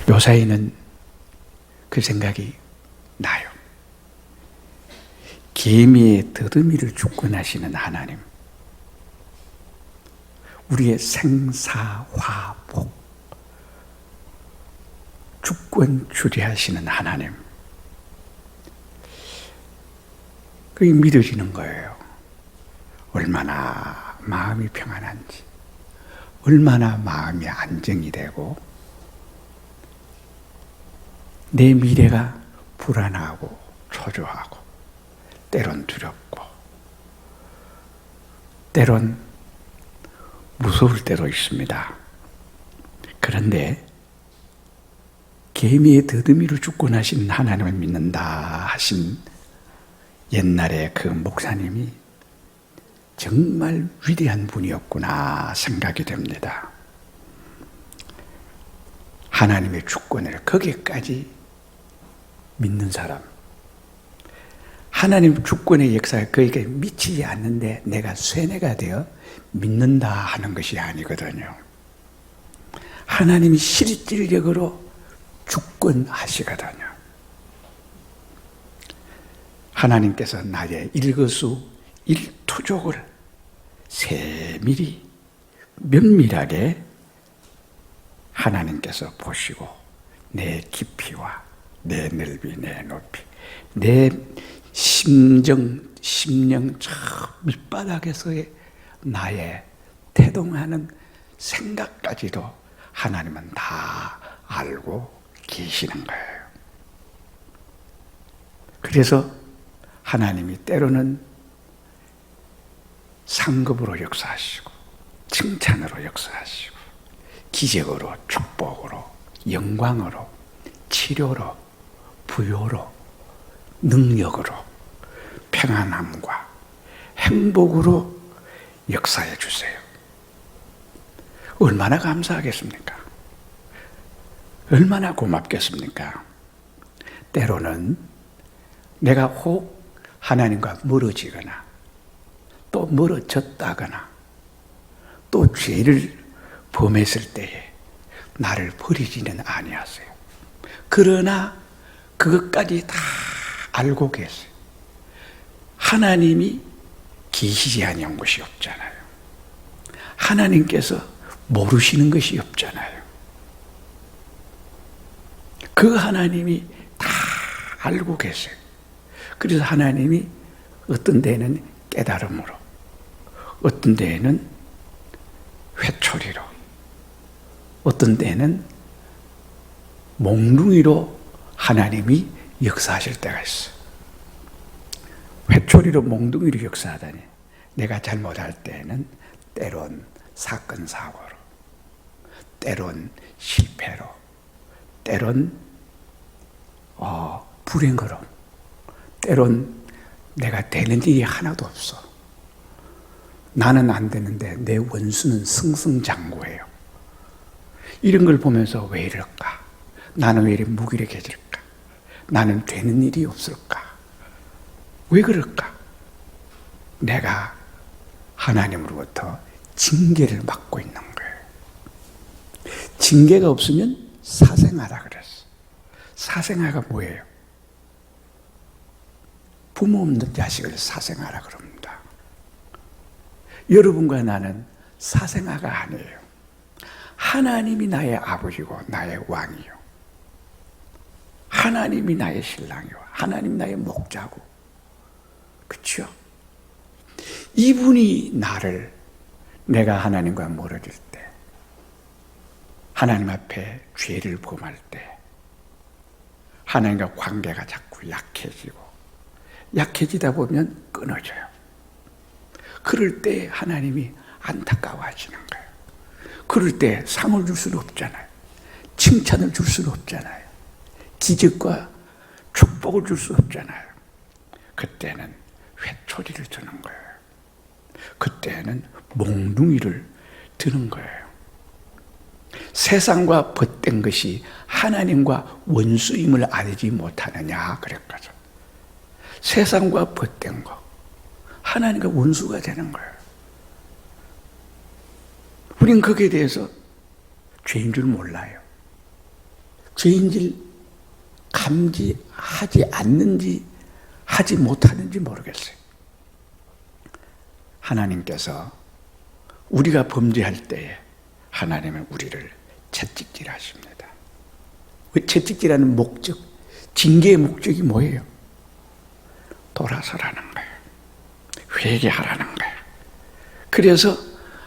요사이는 그 생각이 나요. 개미의 더듬이를 주권하시는 하나님, 우리의 생사화복 주권 주리하시는 하나님, 그게 믿어지는 거예요. 얼마나 마음이 평안한지, 얼마나 마음이 안정이 되고 내 미래가 불안하고 초조하고 때론 두렵고 때론 무서울 때도 있습니다. 그런데 개미의 더듬이로 주권하신 하나님을 믿는다 하신 옛날에 그 목사님이 정말 위대한 분이었구나 생각이 됩니다. 하나님의 주권을 거기까지 믿는 사람, 하나님 주권의 역사가 거기에 미치지 않는데 내가 쇠뇌가 되어 믿는다 하는 것이 아니거든요. 하나님이 실질적으로 주권하시거든요. 하나님께서 나의 일거수 일투족을 세밀히 면밀하게 하나님께서 보시고 내 깊이와 내 넓이, 내 높이, 내 심령 저 밑바닥에서의 나의 태동하는 생각까지도 하나님은 다 알고 계시는 거예요. 그래서 하나님이 때로는 상급으로 역사하시고 칭찬으로 역사하시고 기적으로 축복으로 영광으로 치료로 부요로 능력으로 평안함과 행복으로 역사해 주세요. 얼마나 감사하겠습니까? 얼마나 고맙겠습니까? 때로는 내가 혹 하나님과 멀어지거나 또 멀어졌다거나 또 죄를 범했을 때에 나를 버리지는 아니하세요. 그러나 그것까지 다 알고 계세요. 하나님이 계시지 아니한 것이 없잖아요. 하나님께서 모르시는 것이 없잖아요. 그 하나님이 다 알고 계세요. 그래서 하나님이 어떤 데에는 깨달음으로, 어떤 데에는 회초리로, 어떤 데에는 몽둥이로 하나님이 역사하실 때가 있어요. 회초리로 몽둥이로 역사하다니, 내가 잘못할 때에는 때론 사건 사고로, 때론 실패로, 때론 불행으로, 때론 내가 되는 일이 하나도 없어. 나는 안 되는데 내 원수는 승승장구해요. 이런 걸 보면서 왜 이럴까? 나는 왜 이렇게 무기력해질까? 나는 되는 일이 없을까? 왜 그럴까? 내가 하나님으로부터 징계를 받고 있는 거예요. 징계가 없으면 사생아라 그랬어. 사생아가 뭐예요? 부모 없는 자식을 사생아라 그럽니다. 여러분과 나는 사생아가 아니에요. 하나님이 나의 아버지고 나의 왕이요. 하나님이 나의 신랑이요. 하나님이 나의 목자고. 그렇죠? 이분이 나를, 내가 하나님과 멀어질 때, 하나님 앞에 죄를 범할 때, 하나님과 관계가 자꾸 약해지고, 약해지다 보면 끊어져요. 그럴 때 하나님이 안타까워하시는 거예요. 그럴 때 상을 줄 수는 없잖아요. 칭찬을 줄 수는 없잖아요. 기적과 축복을 줄 수 없잖아요. 그때는 회초리를 드는 거예요. 그때는 몽둥이를 드는 거예요. 세상과 벗된 것이 하나님과 원수임을 알지 못하느냐 그랬거든. 세상과 벗된 것, 하나님과 원수가 되는 거예요. 우린 거기에 대해서 죄인 줄 몰라요. 죄인지 감지하지 않는지 하지 못하는지 모르겠어요. 하나님께서 우리가 범죄할 때에 하나님은 우리를 채찍질하십니다. 채찍질하는 목적, 징계의 목적이 뭐예요? 돌아서라는 거예요. 회개하라는 거예요. 그래서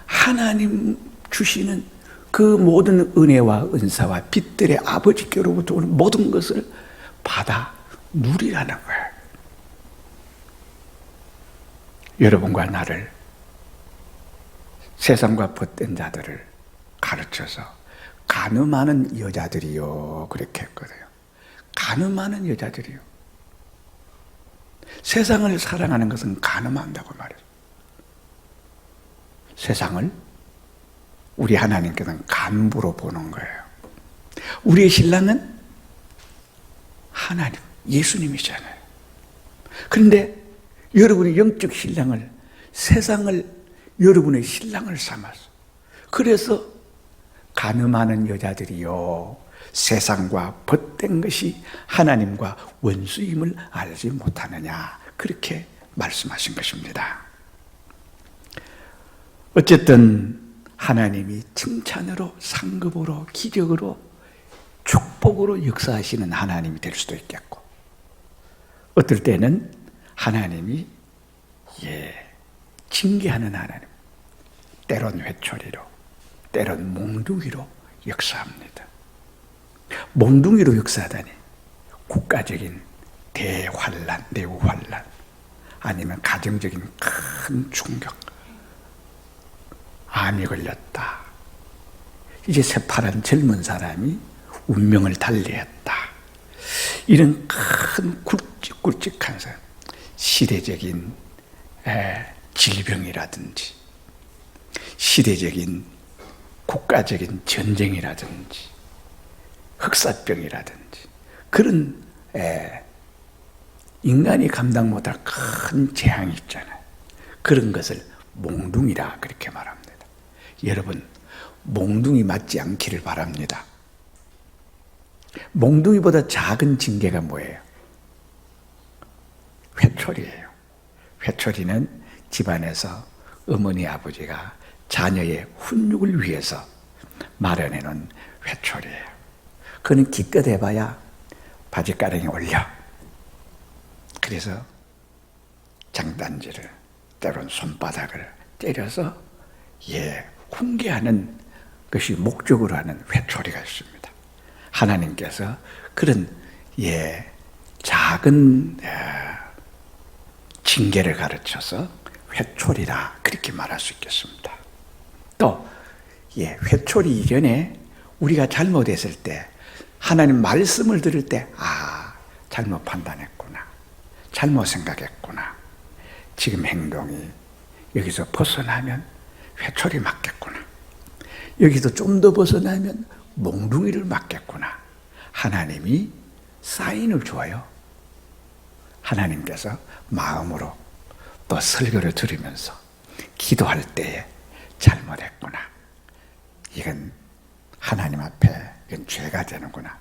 하나님 주시는 그 모든 은혜와 은사와 빛들의 아버지께로부터 오는 모든 것을 받아 누리라는 거예요. 여러분과 나를, 세상과 벗된 자들을 가르쳐서 가늠하는 여자들이요, 그렇게 했거든요. 가늠하는 여자들이요. 세상을 사랑하는 것은 가늠한다고 말해요. 세상을 우리 하나님께서는 간부로 보는 거예요. 우리의 신랑은 하나님, 예수님이잖아요. 그런데 여러분의 영적 신랑을, 세상을 여러분의 신랑을 삼아서, 그래서 간음하는 여자들이요, 세상과 벗된 것이 하나님과 원수임을 알지 못하느냐, 그렇게 말씀하신 것입니다. 어쨌든 하나님이 칭찬으로, 상급으로, 기적으로, 축복으로 역사하시는 하나님이 될 수도 있겠고, 어떨 때는 하나님이 징계하는 하나님, 때론 회초리로, 때론 몽둥이로 역사합니다. 몽둥이로 역사하다니 국가적인 대환란, 내후환란, 아니면 가정적인 큰 충격, 암이 걸렸다, 이제 새파란 젊은 사람이 운명을 달리했다, 이런 큰 굵직굵직한 시대적인 질병이라든지 시대적인 국가적인 전쟁이라든지 흑사병이라든지 그런 인간이 감당 못할 큰 재앙이 있잖아요. 그런 것을 몽둥이라 그렇게 말합니다. 여러분, 몽둥이 맞지 않기를 바랍니다. 몽둥이보다 작은 징계가 뭐예요? 회초리예요. 회초리는 집안에서 어머니 아버지가 자녀의 훈육을 위해서 마련해 놓은 회초리예요. 그는 기껏 해봐야 바지가랑이 올려. 그래서 장단지를, 때론 손바닥을 때려서 훈계하는 것이 목적으로 하는 회초리가 있습니다. 하나님께서 그런 작은 징계를 가르쳐서 회초리라 그렇게 말할 수 있겠습니다. 또 회초리 이전에 우리가 잘못했을 때, 하나님 말씀을 들을 때 잘못 판단했구나, 잘못 생각했구나, 지금 행동이 여기서 벗어나면 회초리 맞겠구나, 여기서 좀 더 벗어나면 몽둥이를 맞겠구나, 하나님이 사인을 줘요. 하나님께서 마음으로 또 설교를 들으면서 기도할 때에 잘못했구나, 이건 하나님 앞에 이건 죄가 되는구나,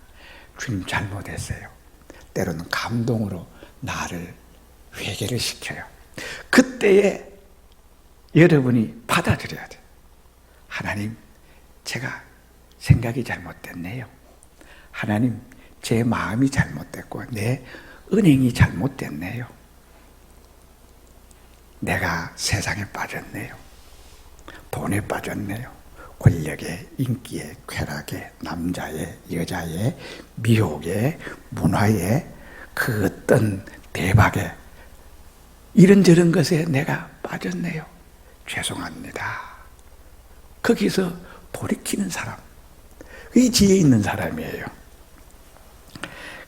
주님 잘못했어요. 때로는 감동으로 나를 회개를 시켜요. 그때에 여러분이 받아들여야 돼요. 하나님, 제가 생각이 잘못됐네요. 하나님, 제 마음이 잘못됐고 내 은행이 잘못됐네요. 내가 세상에 빠졌네요. 돈에 빠졌네요. 권력에, 인기에, 쾌락에, 남자에, 여자에, 미혹에, 문화에, 그 어떤 대박에, 이런저런 것에 내가 빠졌네요. 죄송합니다. 거기서 돌이키는 사람, 이 지혜 있는 사람이에요.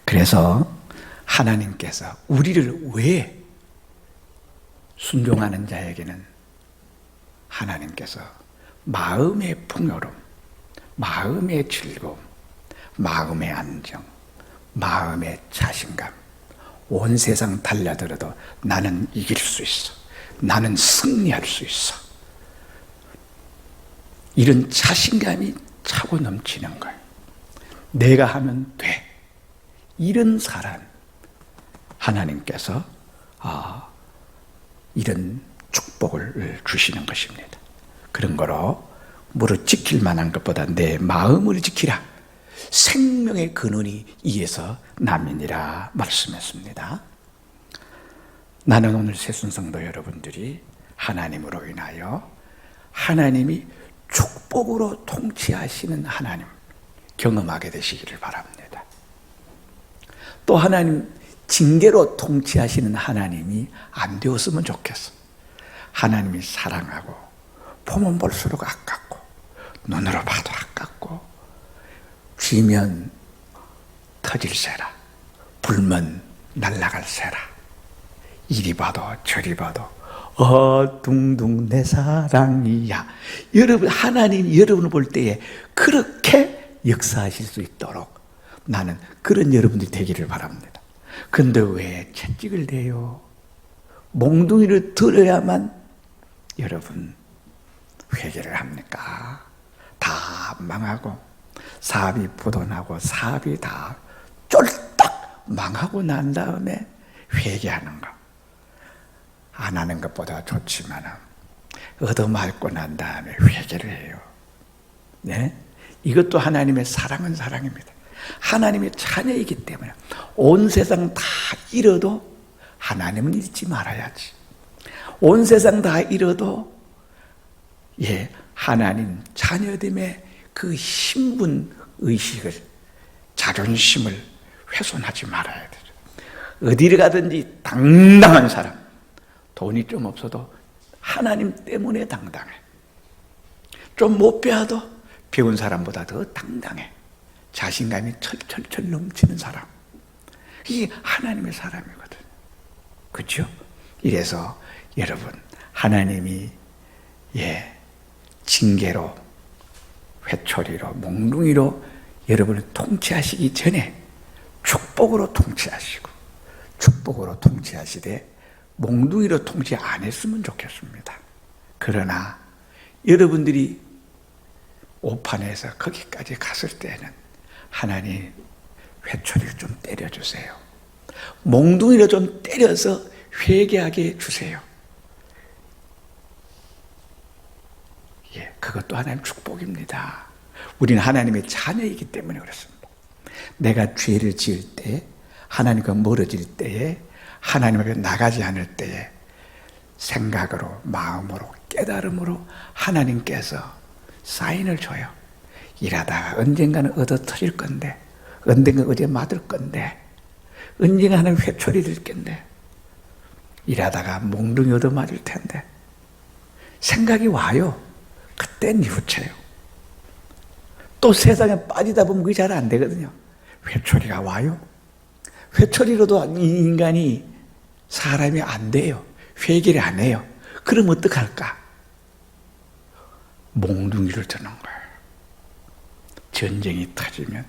그래서 하나님께서 우리를 왜 순종하는 자에게는 하나님께서 마음의 풍요로움, 마음의 즐거움, 마음의 안정, 마음의 자신감, 온 세상 달려들어도 나는 이길 수 있어, 나는 승리할 수 있어, 이런 자신감이 차고 넘치는 거예요. 내가 하면 돼. 이런 사람 하나님께서 이런 축복을 주시는 것입니다. 그런 거로 무릇 지킬 만한 것보다 내 마음을 지키라. 생명의 근원이 이에서 남이니라 말씀했습니다. 나는 오늘 새순성도 여러분들이 하나님으로 인하여 하나님이 축복으로 통치하시는 하나님 경험하게 되시기를 바랍니다. 또 하나님 징계로 통치하시는 하나님이 안 되었으면 좋겠어. 하나님이 사랑하고 보면 볼수록 아깝고 눈으로 봐도 아깝고 쥐면 터질세라 불면 날아갈세라 이리 봐도 저리 봐도 둥둥 내 사랑이야. 여러분 하나님 여러분을 볼 때에 그렇게 역사하실 수 있도록 나는 그런 여러분들이 되기를 바랍니다. 근데 왜 채찍을 대요? 몽둥이를 들어야만 여러분 회개를 합니까? 다 망하고 사업이 부도나고 사업이 다 쫄딱 망하고 난 다음에 회개하는 거 안 하는 것보다 좋지만 얻어맞고 난 다음에 회개를 해요. 네? 이것도 하나님의 사랑은 사랑입니다. 하나님의 자녀이기 때문에 온 세상 다 잃어도 하나님은 잃지 말아야지. 온 세상 다 잃어도 하나님 자녀됨의 그 신분 의식을 자존심을 훼손하지 말아야 되죠. 어디를 가든지 당당한 사람, 돈이 좀 없어도 하나님 때문에 당당해. 좀 못 배워도 배운 사람보다 더 당당해. 자신감이 철철철 넘치는 사람. 이게 하나님의 사람이거든. 그렇죠? 이래서 여러분 하나님이 징계로 회초리로 몽둥이로 여러분을 통치하시기 전에 축복으로 통치하시고 축복으로 통치하시되 몽둥이로 통치 안 했으면 좋겠습니다. 그러나 여러분들이 오판에서 거기까지 갔을 때는 하나님 회초리를 좀 때려주세요. 몽둥이로 좀 때려서 회개하게 해주세요. 그것도 하나님 축복입니다. 우리는 하나님의 자녀이기 때문에 그렇습니다. 내가 죄를 지을 때 하나님과 멀어질 때에 하나님에게 나가지 않을 때에 생각으로 마음으로 깨달음으로 하나님께서 사인을 줘요. 일하다가 언젠가는 얻어 터질 건데 언젠가 어디에 맞을 건데 언젠가 하나님 회초리 들 건데 일하다가 몽둥이 얻어 맞을 텐데 생각이 와요. 그땐 뉘우쳐요. 또 세상에 빠지다 보면 그게 잘 안 되거든요. 회초리가 와요. 회초리로도 이 인간이 사람이 안 돼요. 회개를 안 해요. 그럼 어떡할까? 몽둥이를 드는 거예요. 전쟁이 터지면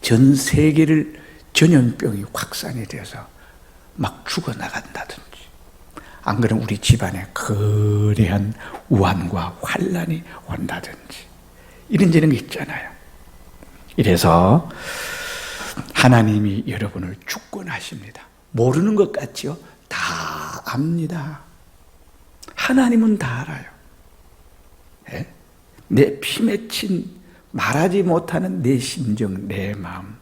전 세계를 전염병이 확산이 돼서 막 죽어나간다든지 안 그러면 우리 집안에 거대한 우환과 환란이 온다든지 이런저런 게 있잖아요. 이래서 하나님이 여러분을 주권하십니다. 모르는 것 같지요? 다 압니다. 하나님은 다 알아요. 내 피 맺힌 말하지 못하는 내 심정, 내 마음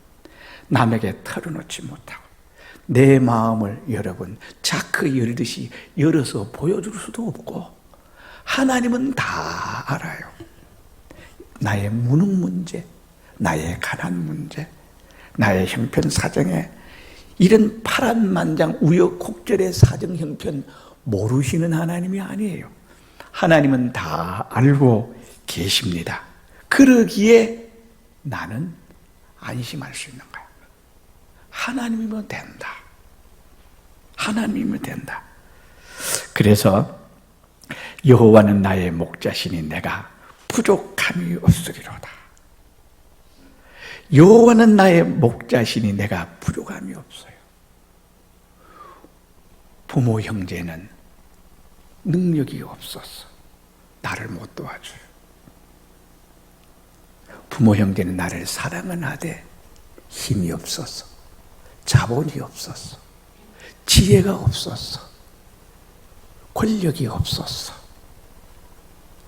남에게 털어놓지 못하고 내 마음을 여러분 자크 열듯이 열어서 보여줄 수도 없고 하나님은 다 알아요. 나의 무능 문제, 나의 가난 문제, 나의 형편 사정에 이런 파란만장 우여곡절의 사정 형편 모르시는 하나님이 아니에요. 하나님은 다 알고 계십니다. 그러기에 나는 안심할 수 있는 거야. 하나님이면 된다. 하나님이면 된다. 그래서 여호와는 나의 목자시니 내가 부족함이 없으리로다. 여호와는 나의 목자시니 내가 부족함이 없어요. 부모 형제는 능력이 없어서 나를 못 도와줘요. 부모 형제는 나를 사랑은 하되 힘이 없었어, 자본이 없었어, 지혜가 없었어, 권력이 없었어.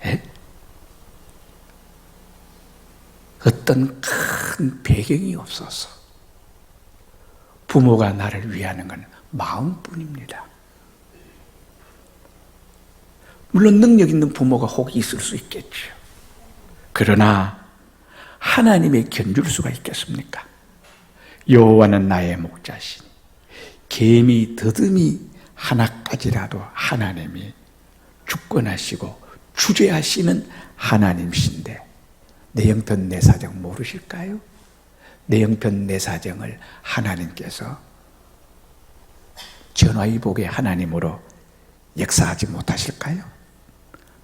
에? 어떤 큰 배경이 없어서 부모가 나를 위하는 건 마음뿐입니다. 물론 능력 있는 부모가 혹 있을 수 있겠죠. 그러나 하나님의 견줄 수가 있겠습니까? 여호와는 나의 목자시니 개미 더듬이 하나까지라도 하나님이 주권하시고 주재하시는 하나님이신데 내 형편 내 사정 모르실까요? 내 형편 내 사정을 하나님께서 전화위복의 하나님으로 역사하지 못하실까요?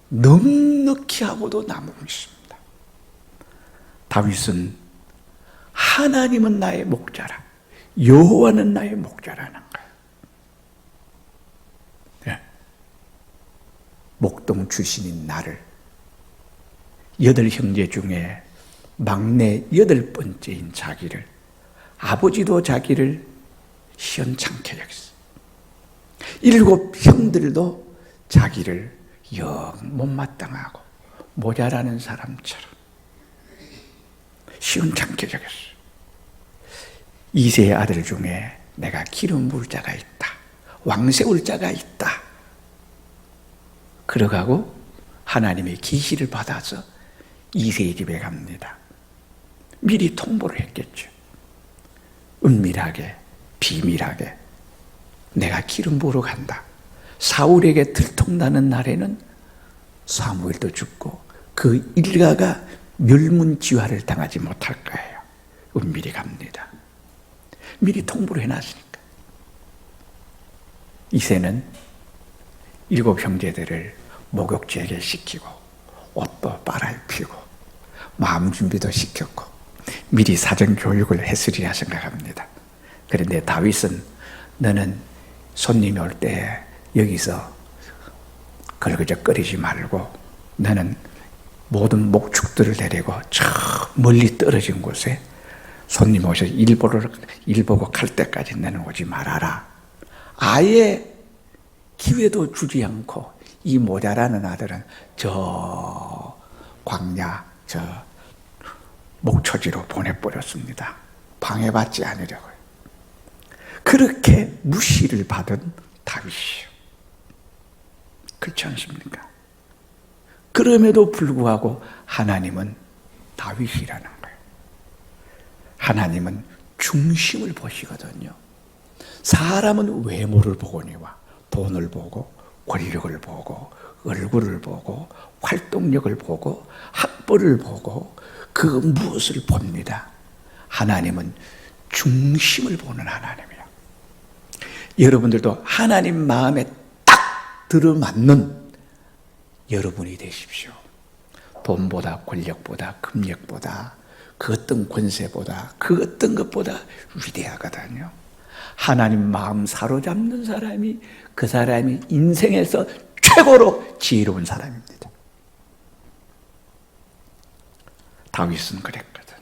넉넉히 하고도 남으십니다. 다윗은 하나님은 나의 목자라, 여호와는 나의 목자라는 거예요. 네. 목동 출신인 나를 8형제 중에 막내 8번째인 자기를, 아버지도 자기를 시원찮게 여겼어요. 7 형들도 자기를 영 못마땅하고 모자라는 사람처럼 시원찮게 여겼어요. 2세의 아들 중에 내가 기름 부을 자가 있다, 왕 세울 자가 있다, 그러가고 하나님의 계시를 받아서 2세의 집에 갑니다. 미리 통보를 했겠죠. 은밀하게, 비밀하게 내가 기름 부으러 간다. 사울에게 들통나는 날에는 사무엘도 죽고 그 일가가 멸문지화를 당하지 못할 거예요. 은밀히 갑니다. 미리 통보를 해놨으니까. 이새는 7 형제들을 목욕제게 시키고 옷도 빨아입히고 마음 준비도 시켰고 미리 사전 교육을 했으리라 생각합니다. 그런데 다윗은 너는 손님이 올 때 여기서 걸그적거리지 말고 너는 모든 목축들을 데리고 저 멀리 떨어진 곳에 손님 오셔서 일 보고 갈 때까지 너는 오지 말아라. 아예 기회도 주지 않고 이 모자라는 아들은 저 광야, 저 목초지로 보내버렸습니다. 방해받지 않으려고요. 그렇게 무시를 받은 다윗이요. 그렇지 않습니까? 그럼에도 불구하고 하나님은 다윗이라는 거예요. 하나님은 중심을 보시거든요. 사람은 외모를 보거니와 돈을 보고 권력을 보고 얼굴을 보고 활동력을 보고 학벌을 보고 그 무엇을 봅니다. 하나님은 중심을 보는 하나님이에요. 여러분들도 하나님 마음에 딱 들어맞는 여러분이 되십시오. 돈보다 권력보다 금력보다 그 어떤 권세보다 그 어떤 것보다 위대하거든요. 하나님 마음 사로잡는 사람이 그 사람이 인생에서 최고로 지혜로운 사람입니다. 다윗은 그랬거든요.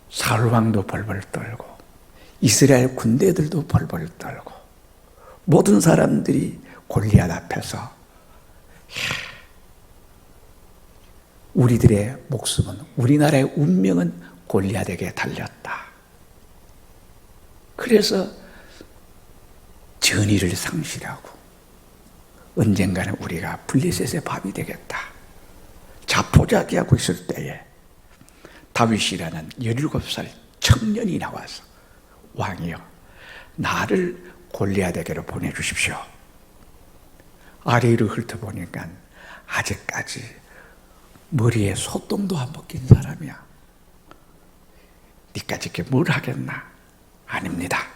사울 왕도 벌벌 떨고 이스라엘 군대들도 벌벌 떨고 모든 사람들이 골리앗 앞에서 우리들의 목숨은, 우리나라의 운명은 골리앗에게 달렸다. 그래서 전의를 상실하고 언젠가는 우리가 블레셋의 밥이 되겠다 자포자기하고 있을 때에 다윗이라는 17살 청년이 나와서 왕이여 나를 골리앗에게로 보내주십시오. 아래로 훑어보니까 아직까지 머리에 소똥도 안 벗긴 사람이야. 니까지 이렇게 뭘 하겠나? 아닙니다.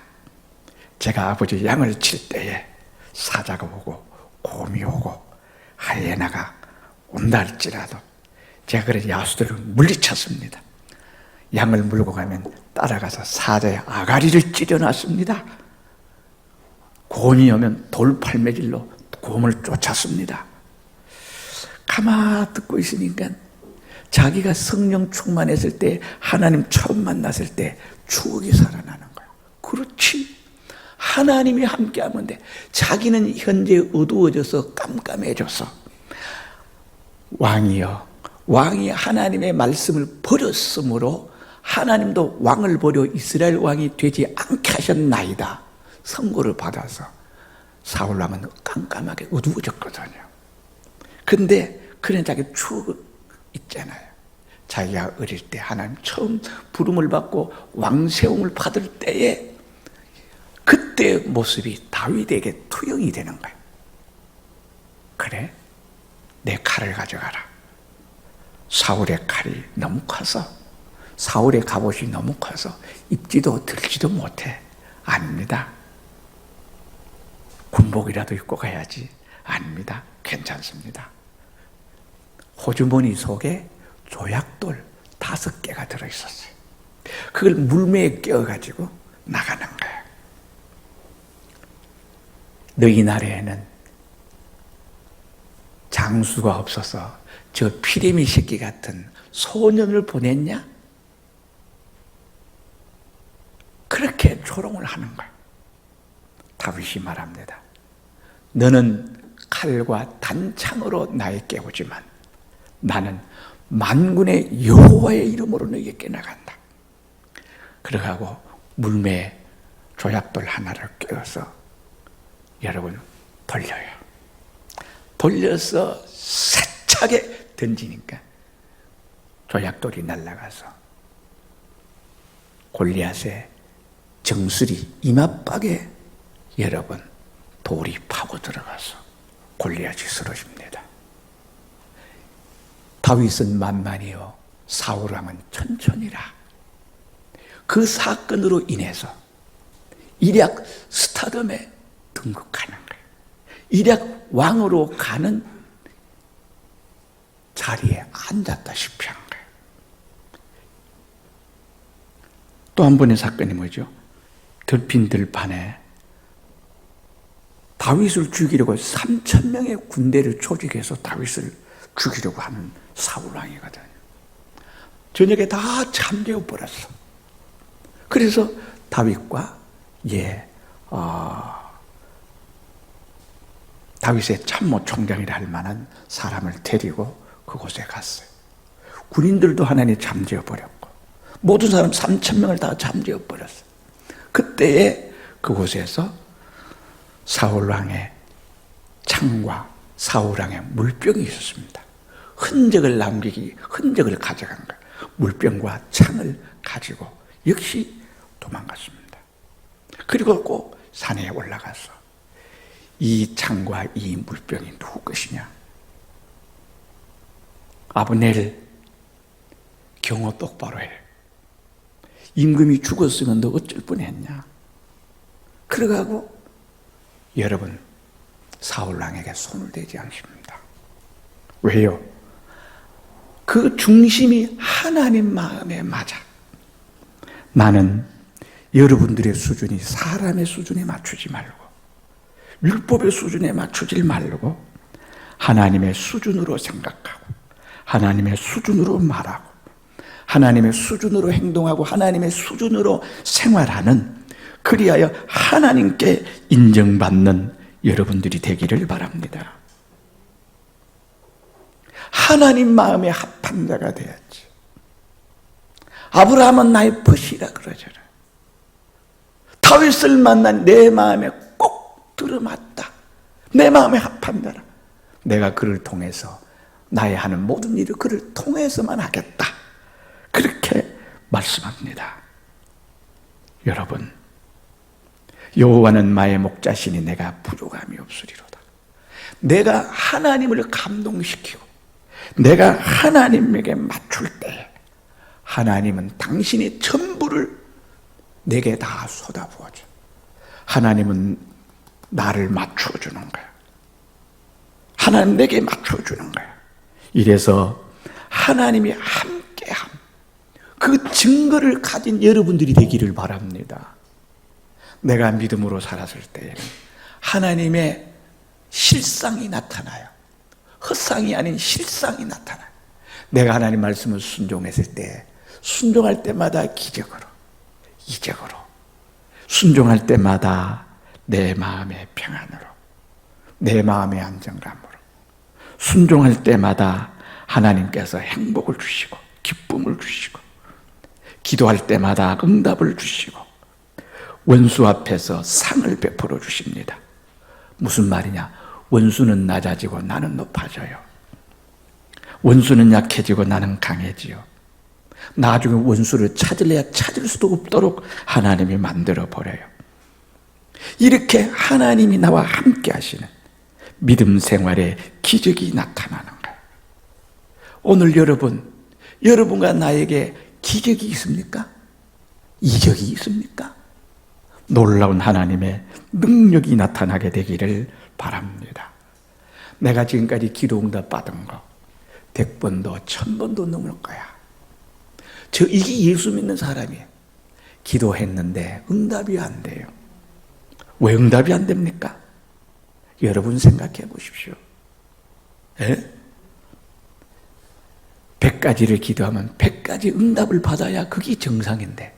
제가 아버지 양을 칠 때에 사자가 오고 곰이 오고 하이에나가 온다 할지라도 제가 그런 야수들을 물리쳤습니다. 양을 물고 가면 따라가서 사자의 아가리를 찢어놨습니다. 곰이 오면 돌팔매질로 곰을 쫓았습니다. 가만 듣고 있으니까 자기가 성령 충만했을 때, 하나님 처음 만났을 때 추억이 살아나는 거야. 그렇지. 하나님이 함께하면 돼. 자기는 현재 어두워져서 깜깜해져서, 왕이여, 왕이 하나님의 말씀을 버렸으므로 하나님도 왕을 버려 이스라엘 왕이 되지 않게 하셨나이다. 선고를 받아서 사울 왕은 깜깜하게 어두워졌거든요. 근데 그런 자기 추억 있잖아요. 자기가 어릴 때 하나님 처음 부름을 받고 왕세움을 받을 때에 그때 모습이 다윗에게 투영이 되는 거예요. 그래? 내 칼을 가져가라. 사울의 칼이 너무 커서, 사울의 갑옷이 너무 커서 입지도 들지도 못해. 아닙니다. 군복이라도 입고 가야지. 아닙니다. 괜찮습니다. 호주머니 속에 조약돌 5개가 들어있었어요. 그걸 물매에 끼워가지고 나가는 거예요. 너희 나라에는 장수가 없어서 저 피레미 새끼 같은 소년을 보냈냐? 그렇게 조롱을 하는 거예요. 다윗이 말합니다. 너는 칼과 단창으로 나에 깨우지만 나는 만군의 여호와의 이름으로 너에게 나간다. 그러고 물매에 조약돌 하나를 끼워서 여러분 돌려요. 돌려서 세차게 던지니까 조약돌이 날아가서 골리앗의 정수리 이마박에 여러분 돌이 파고 들어가서 골리앗이 쓰러집니다. 다윗은 만만이요 사울 왕은 천천히라. 그 사건으로 인해서 일약 스타덤에 등극하는 거예요. 일약 왕으로 가는 자리에 앉았다시피 한 거예요. 또 한 번의 사건이 뭐죠? 들핀 들판에 다윗을 죽이려고 3,000명의 군대를 조직해서 다윗을 죽이려고 하는 사울 왕이거든요. 저녁에 다 잠재워 버렸어. 그래서 다윗과 다윗의 참모 총장이라 할 만한 사람을 데리고 그곳에 갔어요. 군인들도 하나님 잠재워 버렸고 모든 사람 3,000명을 다 잠재워 버렸어요. 그때에 그곳에서 사울왕의 창과 사울왕의 물병이 있었습니다. 흔적을 가져간 거예요. 물병과 창을 가지고 역시 도망갔습니다. 그리고 꼭 산에 올라가서 이 창과 이 물병이 누구 것이냐? 아브넬, 경호 똑바로 해. 임금이 죽었으면 너 어쩔 뻔했냐? 그러고 여러분 사울왕에게 손을 대지 않습니다. 왜요? 그 중심이 하나님 마음에 맞아. 나는 여러분들의 수준이 사람의 수준에 맞추지 말고 율법의 수준에 맞추지 말고 하나님의 수준으로 생각하고 하나님의 수준으로 말하고 하나님의 수준으로 행동하고 하나님의 수준으로 생활하는, 그리하여 하나님께 인정받는 여러분들이 되기를 바랍니다. 하나님 마음에 합한 자가 돼야지. 아브라함은 나의 벗이라 그러잖아요. 다윗을 만난 내 마음에 꼭 들어맞다. 내 마음에 합한 자라. 내가 그를 통해서 나의 하는 모든 일을 그를 통해서만 하겠다. 그렇게 말씀합니다. 여러분, 여호와는 나의 목자시니 내가 부족함이 없으리로다. 내가 하나님을 감동시키고 내가 하나님에게 맞출 때 하나님은 당신의 전부를 내게 다 쏟아부어줘. 하나님은 나를 맞춰주는 거야. 하나님 내게 맞춰주는 거야. 이래서 하나님이 함께함, 그 증거를 가진 여러분들이 되기를 바랍니다. 내가 믿음으로 살았을 때에는 하나님의 실상이 나타나요. 헛상이 아닌 실상이 나타나요. 내가 하나님 말씀을 순종했을 때, 순종할 때마다 기적으로, 이적으로, 순종할 때마다 내 마음의 평안으로, 내 마음의 안정감으로, 순종할 때마다 하나님께서 행복을 주시고 기쁨을 주시고, 기도할 때마다 응답을 주시고, 원수 앞에서 상을 베풀어 주십니다. 무슨 말이냐? 원수는 낮아지고 나는 높아져요. 원수는 약해지고 나는 강해지요. 나중에 원수를 찾을래야 찾을 수도 없도록 하나님이 만들어 버려요. 이렇게 하나님이 나와 함께 하시는 믿음 생활에 기적이 나타나는 거예요. 오늘 여러분과 나에게 기적이 있습니까? 이적이 있습니까? 놀라운 하나님의 능력이 나타나게 되기를 바랍니다. 내가 지금까지 기도 응답 받은 거 100번도 1000번도 넘을 거야. 이게 예수 믿는 사람이에요. 기도했는데 응답이 안 돼요. 왜 응답이 안 됩니까? 여러분 생각해 보십시오. 100가지를 기도하면 100가지 응답을 받아야 그게 정상인데,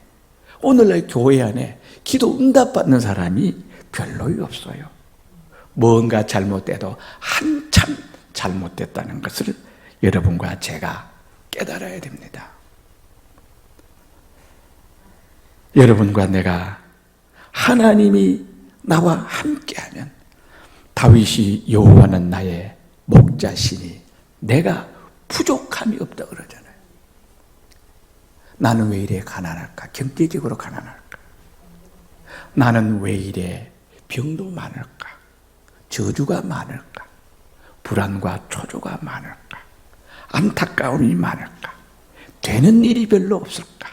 오늘날 교회 안에 기도 응답 받는 사람이 별로 없어요. 뭔가 잘못돼도 한참 잘못됐다는 것을 여러분과 제가 깨달아야 됩니다. 여러분과 내가 하나님이 나와 함께하면, 다윗이 여호와는 나의 목자시니 내가 부족함이 없다 그러잖아요. 나는 왜 이래 가난할까? 경제적으로 가난할까? 나는 왜 이래 병도 많을까? 저주가 많을까? 불안과 초조가 많을까? 안타까움이 많을까? 되는 일이 별로 없을까?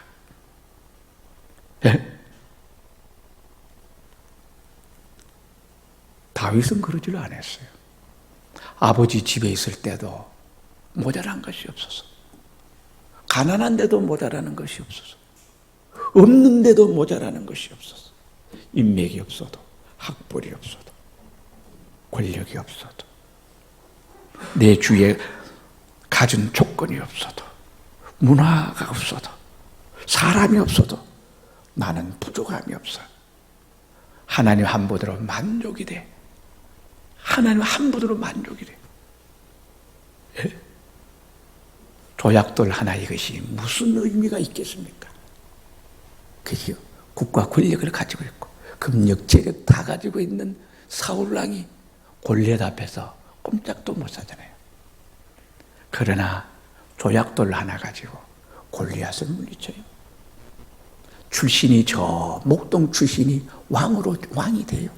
다윗은 그러지를 않았어요. 아버지 집에 있을 때도 모자란 것이 없어서, 가난한데도 모자라는 것이 없어서, 없는데도 모자라는 것이 없어서, 인맥이 없어도, 학벌이 없어도, 권력이 없어도, 내 주위에 가진 조건이 없어도, 문화가 없어도, 사람이 없어도 나는 부족함이 없어. 하나님 한 분으로 만족이 돼. 하나님 한 분으로 만족이 돼. 조약돌 하나 이것이 무슨 의미가 있겠습니까? 그죠? 국가 권력을 가지고 있고 금력 재력 다 가지고 있는 사울왕이 골리앗 앞에서 꼼짝도 못 하잖아요. 그러나 조약돌 하나 가지고 골리앗을 물리쳐요. 출신이 목동 출신이 왕이 돼요.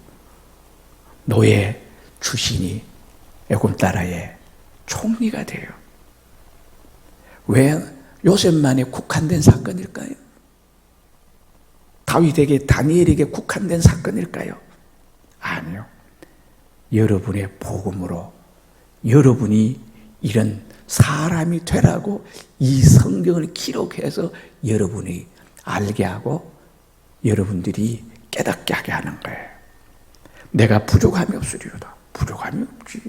노예 출신이 애굽 나라의 총리가 돼요. 왜 요셉만에 국한된 사건일까요? 다윗에게, 다니엘에게 국한된 사건일까요? 아니요. 여러분의 복음으로 여러분이 이런 사람이 되라고 이 성경을 기록해서 여러분이 알게 하고 여러분들이 깨닫게 하게 하는 거예요. 내가 부족함이 없으리로다. 부족함이 없지.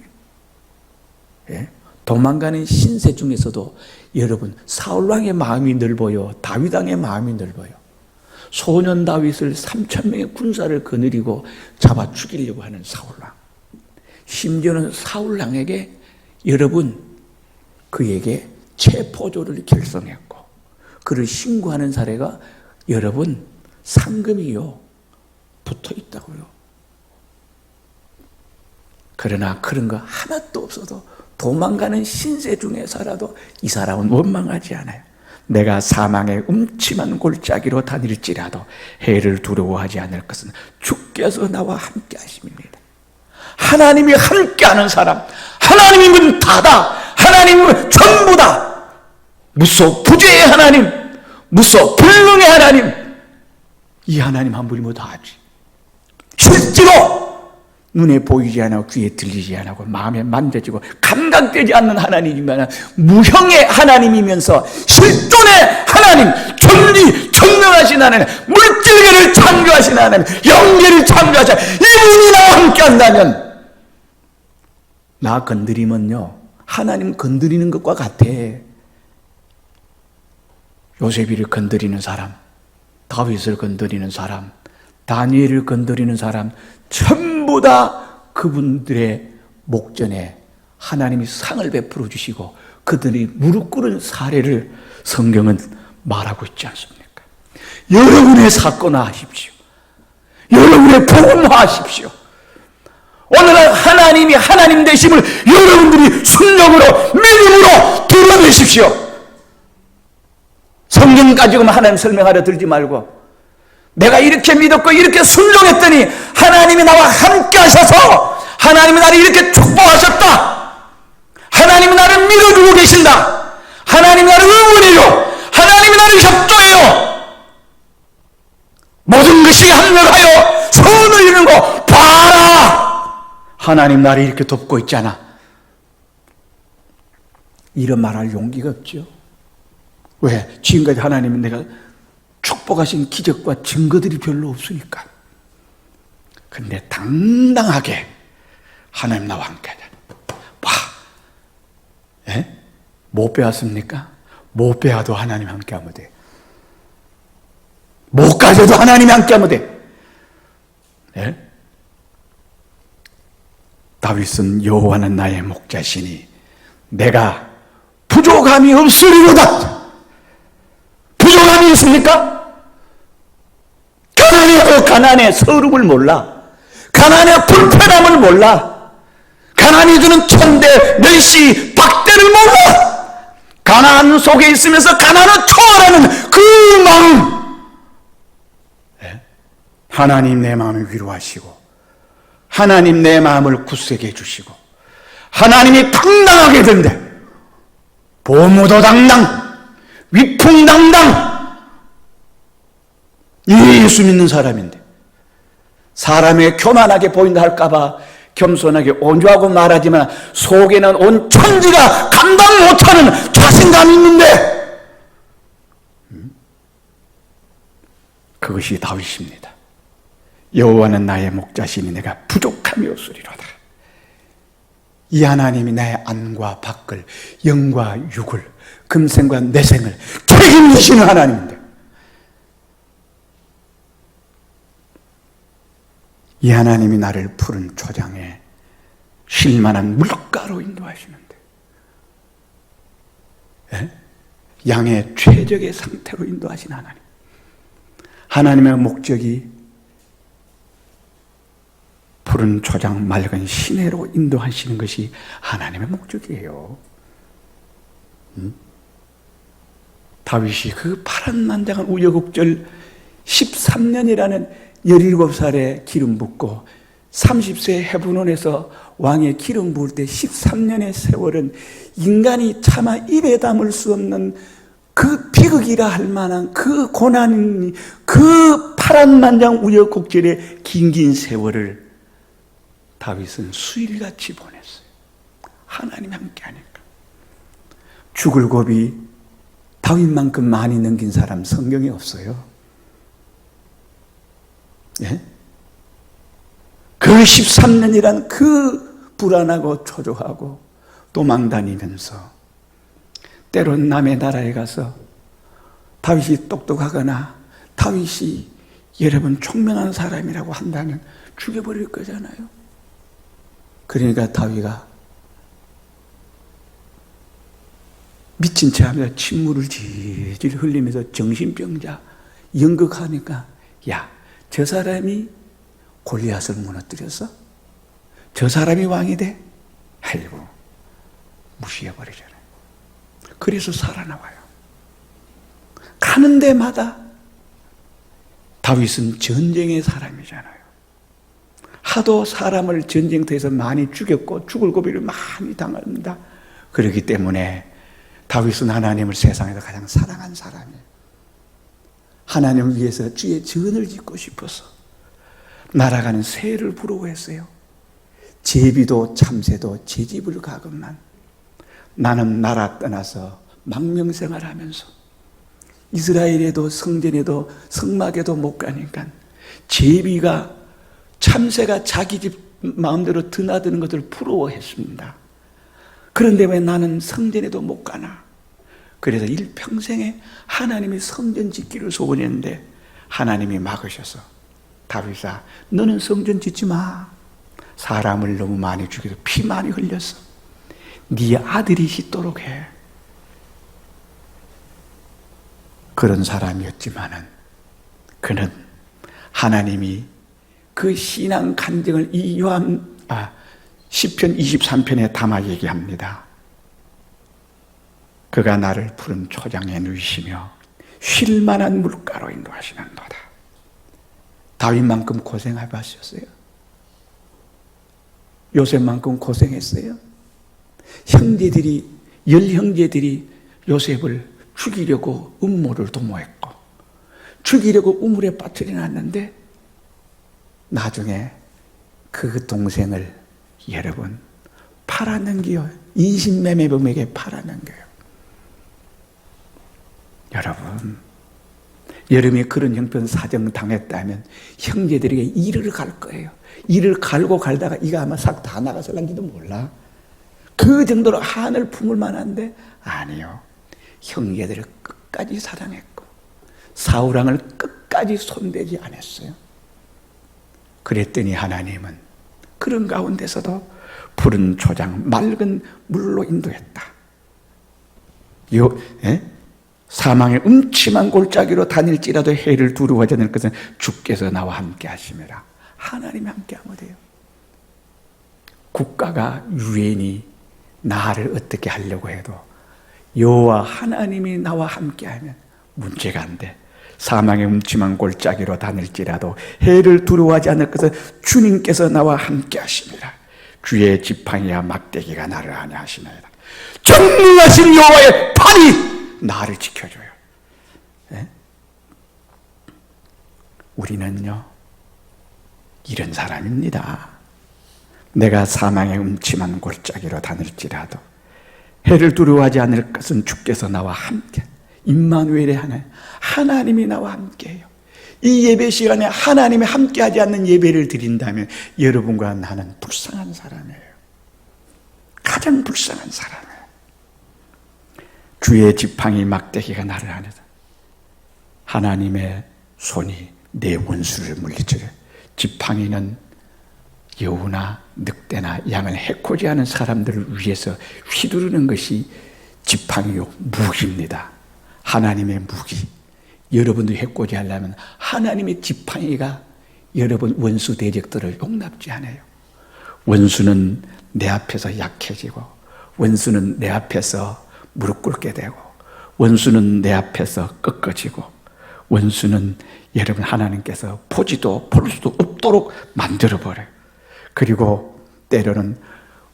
예? 도망가는 신세 중에서도 여러분, 사울왕의 마음이 넓어요. 다윗왕의 마음이 넓어요. 소년 다윗을 3000명의 군사를 거느리고 잡아 죽이려고 하는 사울왕. 심지어는 사울왕에게 여러분, 그에게 체포조를 결성했고 그를 신고하는 사례가 여러분 상금이요 붙어 있다고요. 그러나 그런 거 하나도 없어도 도망가는 신세 중에 살아도 이 사람은 원망하지 않아요. 내가 사망의 음침한 골짜기로 다닐지라도 해를 두려워하지 않을 것은 주께서 나와 함께 하심입니다. 하나님이 함께하는 사람, 하나님이면 다다, 하나님은 전부다. 무소부재의 하나님, 무소불능의 하나님, 이 하나님 한 분이면 다 하지. 실제로 눈에 보이지 않고 귀에 들리지 않고 마음에 만져지고 감각되지 않는 하나님이면 무형의 하나님이면서 실존의 하나님, 전리 전능하신 하나님, 물질계를 창조하신 하나님, 영계를 창조하신 이분이 나와 함께 한다면, 나 건드리면요 하나님 건드리는 것과 같아. 요셉이를 건드리는 사람, 다윗을 건드리는 사람, 다니엘을 건드리는 사람, 전부 다 그분들의 목전에 하나님이 상을 베풀어 주시고 그들이 무릎 꿇은 사례를 성경은 말하고 있지 않습니까? 여러분의 사건화하십시오. 여러분의 복음화하십시오. 오늘날 하나님이 하나님 되심을 여러분들이 순종으로 믿음으로 드러내십시오. 성경 가지고만 하나님 설명하려 들지 말고, 내가 이렇게 믿었고 이렇게 순종했더니 하나님이 나와 함께 하셔서 하나님이 나를 이렇게 축복하셨다, 하나님이 나를 믿어주고 계신다, 하나님이 나를 응원해요, 하나님이 나를 협조해요, 모든 것이 합력하여 선을 이루는 거 봐라, 하나님 나를 이렇게 돕고 있잖아, 이런 말할 용기가 없죠. 왜? 지금까지 하나님은 내가 축복하신 기적과 증거들이 별로 없으니까. 근데 당당하게 하나님 나와 함께 하자. 와, 예? 못 배웠습니까? 못 배워도 하나님 함께 하면 돼. 못 가져도 하나님이 함께 하면 돼. 예? 다윗은 여호와는 나의 목자시니 내가 부족함이 없으리로다. 부족함이 있습니까? 가난해도 가난의 서름을 몰라. 가난의 불편함을 몰라. 가난이 주는 천대, 멸시, 박대를 몰라. 가난 속에 있으면서 가난을 초월하는 그 마음. 하나님 내 마음을 위로하시고 하나님 내 마음을 굳세게 해주시고 하나님이 당당하게 된대. 보무도 당당, 위풍당당. 이게 예수 믿는 사람인데, 사람의 교만하게 보인다 할까봐 겸손하게 온유하고 말하지만 속에는 온 천지가 감당 못하는 자신감이 있는데, 그것이 다윗입니다. 여호와는 나의 목자시니 내가 부족함이 없으리로다. 이 하나님이 나의 안과 밖을, 영과 육을, 금생과 내생을 책임지시는 하나님인데, 이 하나님이 나를 푸른 초장에 쉴만한 물가로 인도하시는데, 예? 양의 최적의 상태로 인도하신 하나님. 하나님의 목적이 푸른 초장 맑은 시내로 인도하시는 것이 하나님의 목적이에요. 다윗이 그 파란만장한 우여곡절 13년이라는 17살에 기름 붓고 30세 헤브론에서 왕의 기름 부을 때 13년의 세월은 인간이 차마 입에 담을 수 없는 그 비극이라 할 만한 그 고난이, 그 파란만장 우여곡절의 긴긴 세월을 다윗은 수일같이 보냈어요. 하나님 함께 하니까. 죽을 고비 다윗만큼 많이 넘긴 사람 성경에 없어요. 예? 그 13년이란 그 불안하고 초조하고 도망다니면서 때론 남의 나라에 가서 다윗이 똑똑하거나 다윗이 여러분 총명한 사람이라고 한다면 죽여버릴 거잖아요. 그러니까 다윗가 미친 채 하면서 침물을 질질 흘리면서 정신병자 연극하니까, 야, 저 사람이 골리앗을 무너뜨렸어? 저 사람이 왕이 돼? 아이고, 무시해버리잖아요. 그래서 살아나와요. 가는 데마다 다윗은 전쟁의 사람이잖아요. 하도 사람을 전쟁터에서 많이 죽였고 죽을 고비를 많이 당합니다. 그렇기 때문에 다윗은 하나님을 세상에서 가장 사랑한 사람이에요. 하나님을 위해서 주의 전을 짓고 싶어서 날아가는 새를 부러워했어요. 제비도 참새도 제 집을 가건만 나는 나라 떠나서 망명생활하면서 이스라엘에도 성전에도 성막에도 못 가니까 제비가 참새가 자기 집 마음대로 드나드는 것을 부러워했습니다. 그런데 왜 나는 성전에도 못 가나? 그래서 일평생에 하나님이 성전 짓기를 소원했는데 하나님이 막으셔서, 다윗아, 너는 성전 짓지 마. 사람을 너무 많이 죽여서 피 많이 흘렸어. 네 아들이 짓도록 해. 그런 사람이었지만은 그는 하나님이 그 신앙 간증을 이 시편 23편에 담아 얘기합니다. 그가 나를 푸른 초장에 누이시며 쉴 만한 물가로 인도하시는도다. 다윗만큼 고생해봤었어요? 요셉만큼 고생했어요? 열 형제들이 요셉을 죽이려고 음모를 도모했고 죽이려고 우물에 빠뜨려 놨는데 나중에 그 동생을 여러분 팔아넘겨요. 인신매매범에게 팔아넘겨요. 여러분, 여름에 그런 형편 사정 당했다면 형제들에게 이를 갈 거예요. 이를 갈고 갈다가 이가 아마 싹 다 나가서란지도 몰라. 그 정도로 한을 품을 만한데 아니요. 형제들을 끝까지 사랑했고 사울왕을 끝까지 손대지 않았어요. 그랬더니 하나님은 그런 가운데서도 푸른 초장, 맑은 물로 인도했다. 사망의 음침한 골짜기로 다닐지라도 해를 두려워하지 않을 것은 주께서 나와 함께 하심이라. 하나님이 함께 하면 돼요. 국가가 유엔이 나를 어떻게 하려고 해도 여호와 하나님이 나와 함께하면 문제가 안 돼. 사망의 음침한 골짜기로 다닐지라도 해를 두려워하지 않을 것은 주님께서 나와 함께 하심이라. 주의 지팡이와 막대기가 나를 안위하시나이다. 전능하신 여호와의 팔이 나를 지켜줘요. 네? 우리는요 이런 사람입니다. 내가 사망의 음침한 골짜기로 다닐지라도 해를 두려워하지 않을 것은 주께서 나와 함께. 임마누엘의 하나님이 나와 함께해요. 이 예배 시간에 하나님이 함께하지 않는 예배를 드린다면 여러분과 나는 불쌍한 사람이에요. 가장 불쌍한 사람이에요. 주의 지팡이 막대기가 나를 안에다. 하나님의 손이 내 원수를 물리치려. 지팡이는 여우나 늑대나 양을 해코지 하는 사람들을 위해서 휘두르는 것이 지팡이요 무기입니다. 하나님의 무기. 여러분도 해코지 하려면 하나님의 지팡이가 여러분 원수 대적들을 용납지 않아요. 원수는 내 앞에서 약해지고 원수는 내 앞에서 무릎 꿇게 되고 원수는 내 앞에서 꺾어지고 원수는 여러분 하나님께서 보지도 볼 수도 없도록 만들어버려요. 그리고 때로는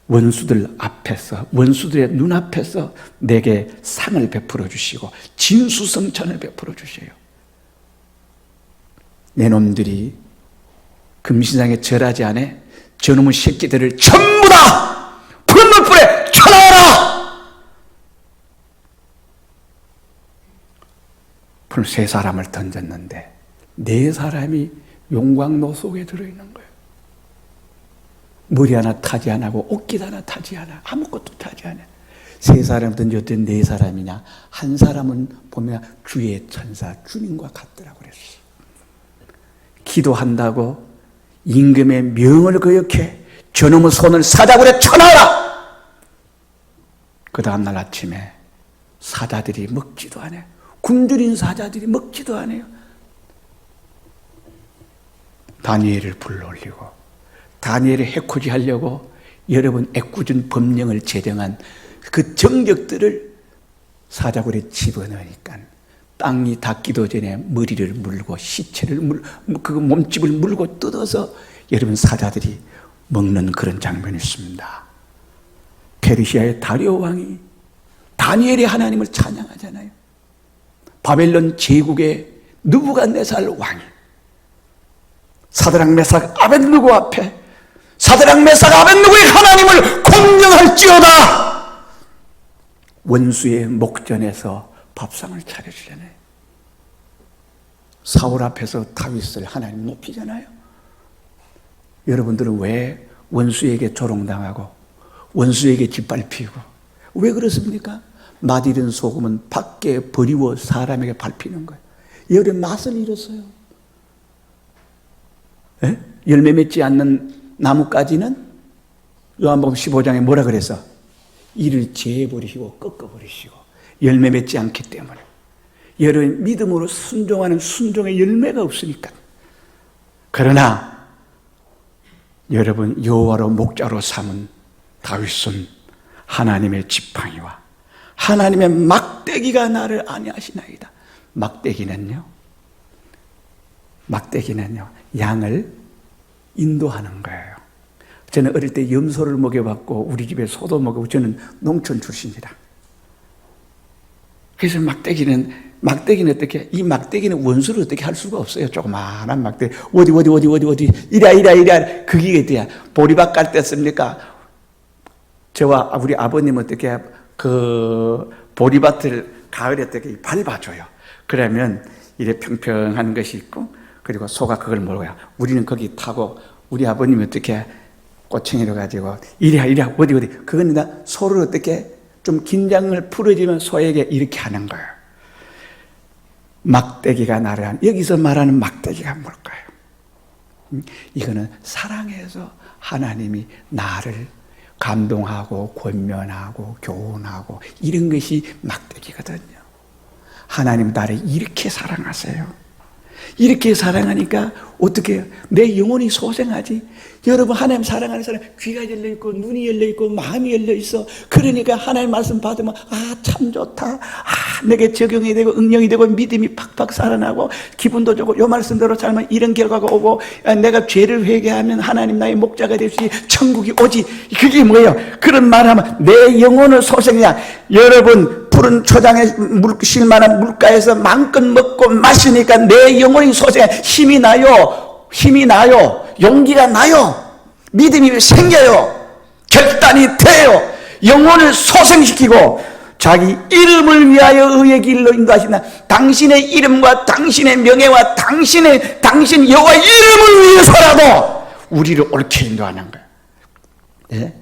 원수들 앞에서 원수들의 눈앞에서 내게 상을 베풀어 주시고 진수성찬을 베풀어 주셔요. 내 놈들이 금신상에 절하지 않아 저놈의 새끼들을 전부 다 푸른 물불에 쳐넣어라. 풀 세 사람을 던졌는데 네 사람이 용광로 속에 들어있는 거예요. 머리 하나 타지 안 하고 옷깃 하나 타지 않아. 아무것도 타지 않아. 세 사람 던졌더니 네 사람이냐. 한 사람은 보면 주의 천사 주님과 같더라고 그랬어. 기도한다고 임금의 명을 거역해 저놈의 손을 사자굴에 쳐넣어라. 그 다음날 아침에 사자들이 먹지도 않아요. 굶주린 사자들이 먹지도 않아요. 다니엘을 불러올리고 다니엘을 해코지 하려고 여러분 애꿎은 법령을 제정한 그 정적들을 사자굴에 집어넣으니까 땅이 닿기도 전에 머리를 물고 시체를 그 몸집을 물고 뜯어서 여러분 사자들이 먹는 그런 장면이 있습니다. 페르시아의 다리오 왕이 다니엘이 하나님을 찬양하잖아요. 바벨론 제국의 느부갓네살 왕이 사드락 메삭 아벳느고 앞에 사드락 메삭 아벳느고의 하나님을 공경할지어다. 원수의 목전에서 밥상을 차려주잖아요. 사울 앞에서 다윗을 하나님 높이잖아요. 여러분들은 왜 원수에게 조롱당하고 원수에게 짓밟히고 왜 그렇습니까? 맛있는 소금은 밖에 버리워 사람에게 밟히는 거예요. 열의 맛을 잃었어요. 예? 열매 맺지 않는 나무까지는 요한복음 15장에 뭐라 그랬어? 이를 재버리시고 꺾어버리시고 열매 맺지 않기 때문에. 여러분 믿음으로 순종하는 순종의 열매가 없으니까. 그러나 여러분 여호와로 목자로 삼은 다윗은 하나님의 지팡이와 하나님의 막대기가 나를 안위하시나이다. 막대기는요 양을 인도하는 거예요. 저는 어릴 때 염소를 먹여봤고 우리 집에 소도 먹여봤고 저는 농촌 출신이다. 그래서 막대기는 어떻게, 이 막대기는 원수를 어떻게 할 수가 없어요. 조그마한 막대기. 어디. 이랴. 그게 어디야. 보리밥 깔 때 씁니까? 저와 우리 아버님 어떻게 그 보리밭을 가을에 어떻게 밟아줘요. 그러면 이래 평평한 것이 있고, 그리고 소가 그걸 먹어요. 우리는 거기 타고, 우리 아버님이 어떻게 꼬챙이로 가지고, 이랴, 어디. 그건 다 소를 어떻게 좀 긴장을 풀어주면 소에게 이렇게 하는 거예요. 막대기가 나를 한, 여기서 말하는 막대기가 뭘까요? 이거는 사랑해서 하나님이 나를 감동하고 권면하고 교훈하고 이런 것이 막대기거든요. 하나님 나를 이렇게 사랑하세요. 이렇게 사랑하니까 어떻게 해요? 내 영혼이 소생하지. 여러분 하나님 사랑하는 사람 귀가 열려있고 눈이 열려있고 마음이 열려있어. 그러니까 하나님 말씀 받으면 참 좋다. 내게 적용이 되고 응용이 되고 믿음이 팍팍 살아나고 기분도 좋고 요 말씀대로 살면 이런 결과가 오고 내가 죄를 회개하면 하나님 나의 목자가 될 수 있지 천국이 오지. 그게 뭐예요? 그런 말하면 내 영혼을 소생이야. 여러분 푸른 초장에 쉴 만한 물가에서 마음껏 먹고 마시니까 내 영혼이 소생해. 힘이 나요. 용기가 나요. 믿음이 생겨요. 결단이 돼요. 영혼을 소생시키고 자기 이름을 위하여 의의 길로 인도하신다. 당신의 이름과 당신의 명예와 당신 여호와의 이름을 위해서라도 우리를 옳게 인도하는 거예요. 예?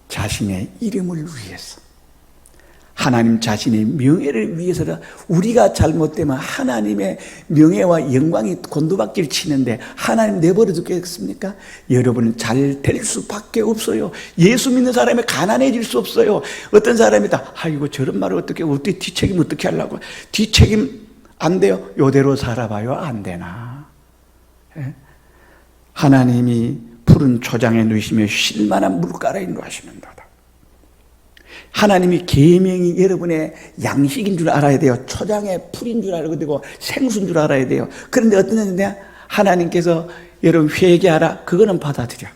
자신의 이름을 위해서, 하나님 자신의 명예를 위해서라. 우리가 잘못되면 하나님의 명예와 영광이 곤두박질 치는데 하나님 내버려 두겠습니까? 여러분은 잘 될 수밖에 없어요. 예수 믿는 사람이 가난해질 수 없어요. 어떤 사람이 다 아이고 저런 말을 어떻게 뒷책임 어떻게 하려고. 뒷책임 안 돼요. 요대로 살아봐요. 안 되나. 예? 하나님이 푸른 초장에 누이시며 쉴만한 물가에 인도하시는도다. 하나님이 계명이 여러분의 양식인 줄 알아야 돼요. 초장에 풀인 줄 알아야 되고 생수인 줄 알아야 돼요. 그런데 어떤 일인데 하나님께서 여러분 회개하라. 그거는 받아들여.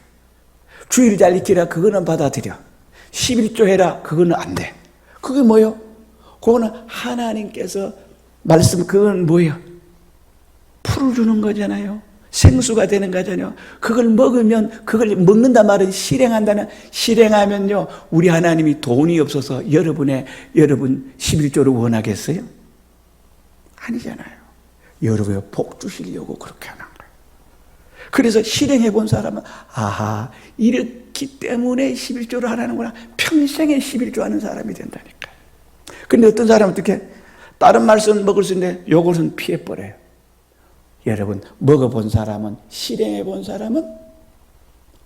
주일 잘 지키라. 그거는 받아들여. 11조 해라. 그거는 안 돼. 그게 뭐예요? 그거는 하나님께서 말씀, 그건 뭐예요? 풀을 주는 거잖아요. 생수가 되는 거잖아요. 그걸 먹으면, 그걸 먹는다 말은 실행하면요, 우리 하나님이 돈이 없어서 여러분 11조를 원하겠어요? 아니잖아요. 여러분의 복 주시려고 그렇게 하는 거예요. 그래서 실행해 본 사람은, 이렇기 때문에 11조를 하라는구나. 평생에 11조 하는 사람이 된다니까요. 근데 어떤 사람은 어떻게, 다른 말씀 먹을 수 있는데 요것은 피해버려요. 여러분 먹어본 사람은, 실행해본 사람은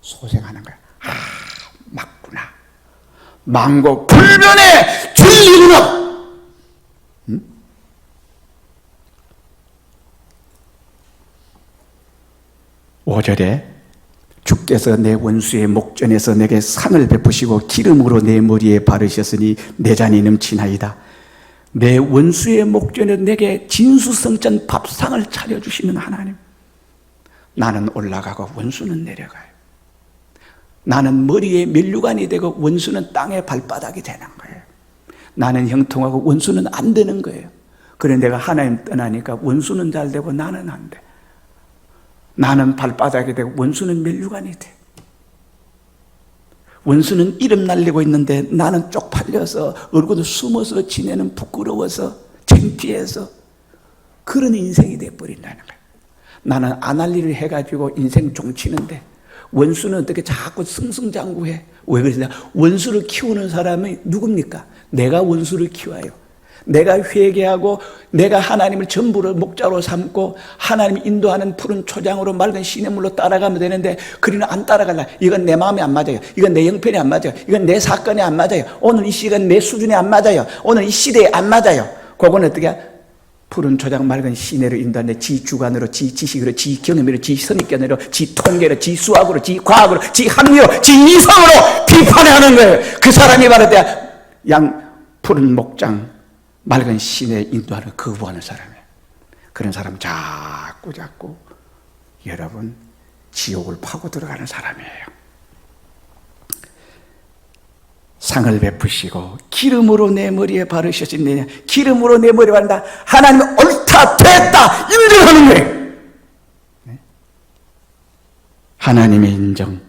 소생하는 거야. 맞구나. 망고 불변의 진리구나. 5절에 주께서 내 원수의 목전에서 내게 상을 베푸시고 기름으로 내 머리에 바르셨으니 내 잔이 넘치나이다. 내 원수의 목전에 내게 진수성찬 밥상을 차려주시는 하나님. 나는 올라가고 원수는 내려가요. 나는 머리에 면류관이 되고 원수는 땅의 발바닥이 되는 거예요. 나는 형통하고 원수는 안 되는 거예요. 그래 내가 하나님 떠나니까 원수는 잘 되고 나는 안 돼. 나는 발바닥이 되고 원수는 면류관이 돼. 원수는 이름 날리고 있는데 나는 쪽팔려서 얼굴도 숨어서 지내는, 부끄러워서 창피해서 그런 인생이 돼버린다는 거예요. 나는 안 할 일을 해가지고 인생 종치는데 원수는 어떻게 자꾸 승승장구해? 왜 그러냐? 원수를 키우는 사람이 누굽니까? 내가 원수를 키워요. 내가 회개하고 내가 하나님을 전부로 목자로 삼고 하나님이 인도하는 푸른 초장으로 맑은 시냇물로 따라가면 되는데 그리는 안 따라갈라. 이건 내 마음에 안 맞아요. 이건 내 형편에 안 맞아요. 이건 내 사건에 안 맞아요. 오늘 이 시간 내 수준에 안 맞아요. 오늘 이 시대에 안 맞아요. 그건 어떻게 푸른 초장 맑은 시내로 인도하는데 지 주관으로, 지 지식으로, 지 경험으로, 지 선입견으로, 지 통계로, 지 수학으로, 지 과학으로, 지 학리로, 지 이성으로 비판하는 거예요. 그 사람이 바로 양 푸른 목장 맑은 시내에 인도하는 거부하는 사람이에요. 그런 사람 자꾸 여러분 지옥을 파고 들어가는 사람이에요. 상을 베푸시고 기름으로 내 머리에 바르셨으니 기름으로 내 머리에 바른다. 하나님은 옳다 됐다 인정하는 거예요. 하나님의 인정.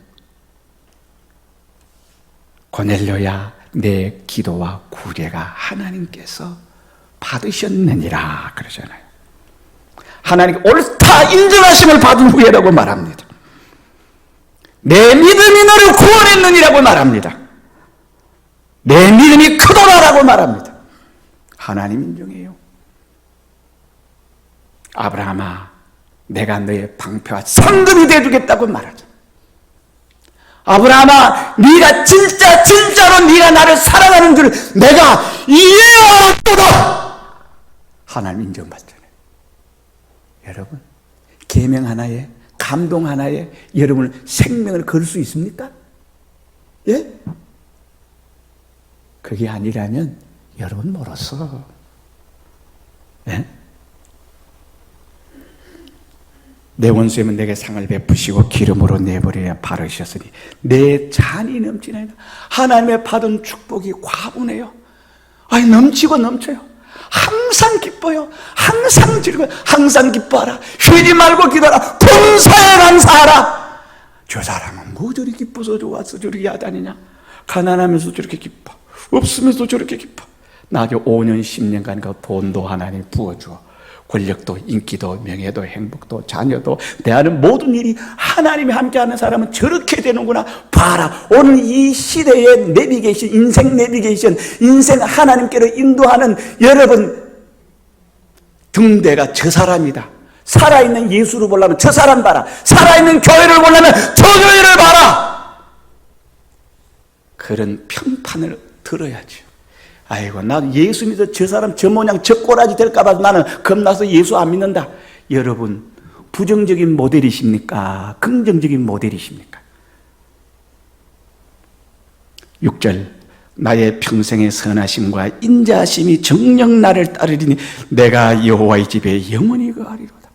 고넬료야 내 기도와 구제가 하나님께서 받으셨느니라 그러잖아요. 하나님 옳다 인정하심을 받은 후에라고 말합니다. 내 믿음이 너를 구원했느니라고 말합니다. 내 믿음이 크도다라고 말합니다. 하나님 인정해요. 아브라함아 내가 너의 방패와 상급이 되어주겠다고 말하죠. 아브라함아 네가 진짜로 네가 나를 사랑하는 줄 내가 이해하였도다. 하나님 인정받잖아요. 여러분 계명 하나에 감동 하나에 여러분 생명을 걸 수 있습니까? 예? 그게 아니라면 여러분 멀었어. 예? 내 원수에면 내게 상을 베푸시고 기름으로 내 머리에 바르셨으니 내 잔이 넘치나이다. 하나님의 받은 축복이 과분해요. 아니 넘치고 넘쳐요. 항상 기뻐요. 항상 즐거워요. 항상 기뻐하라. 쉬지 말고 기도하라. 범사에 감사하라. 저 사람은 뭐 저리 기뻐서 좋아서 저렇게 하다니냐. 가난하면서 저렇게 기뻐. 없으면서 저렇게 기뻐. 나중에 5년 10년간 그 돈도 하나님 부어주어 권력도 인기도 명예도 행복도 자녀도 대하는 모든 일이 하나님이 함께하는 사람은 저렇게 되는구나. 봐라. 오늘 이 시대의 내비게이션, 인생 내비게이션, 인생 하나님께로 인도하는 여러분 등대가 저 사람이다. 살아있는 예수를 보려면 저 사람 봐라. 살아있는 교회를 보려면 저 교회를 봐라. 그런 평판을 들어야죠. 아이고 나도 예수 믿어 저 사람 저 모양 저 꼬라지 될까 봐 나는 겁나서 예수 안 믿는다. 여러분 부정적인 모델이십니까? 긍정적인 모델이십니까? 6절 나의 평생의 선하심과 인자하심이 정녕 나를 따르리니 내가 여호와의 집에 영원히 거하리로다.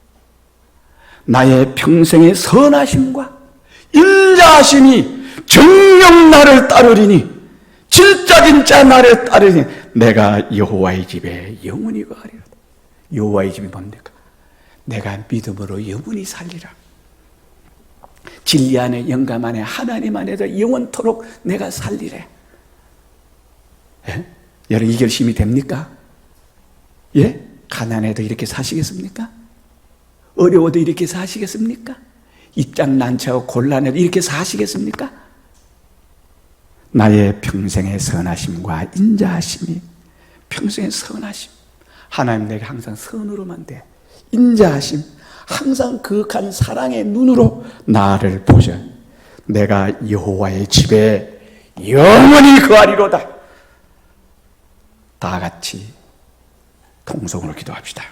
나의 평생의 선하심과 인자하심이 정녕 나를 따르리니 진짜 나를 따르니 내가 여호와의 집에 영원히 거하리로다. 여호와의 집이 뭡니까? 내가 믿음으로 영원히 살리라. 진리 안에 영감 안에 하나님 안에서 영원토록 내가 살리래. 예? 여러분 이 결심이 됩니까? 예? 가난해도 이렇게 사시겠습니까? 어려워도 이렇게 사시겠습니까? 입장 난처하고 곤란해도 이렇게 사시겠습니까? 나의 평생의 선하심과 인자하심이 평생의 선하심. 하나님 내게 항상 선으로만 돼. 인자하심. 항상 그윽한 사랑의 눈으로 나를 보셔. 내가 여호와의 집에 영원히 거하리로다. 다 같이 통성으로 기도합시다.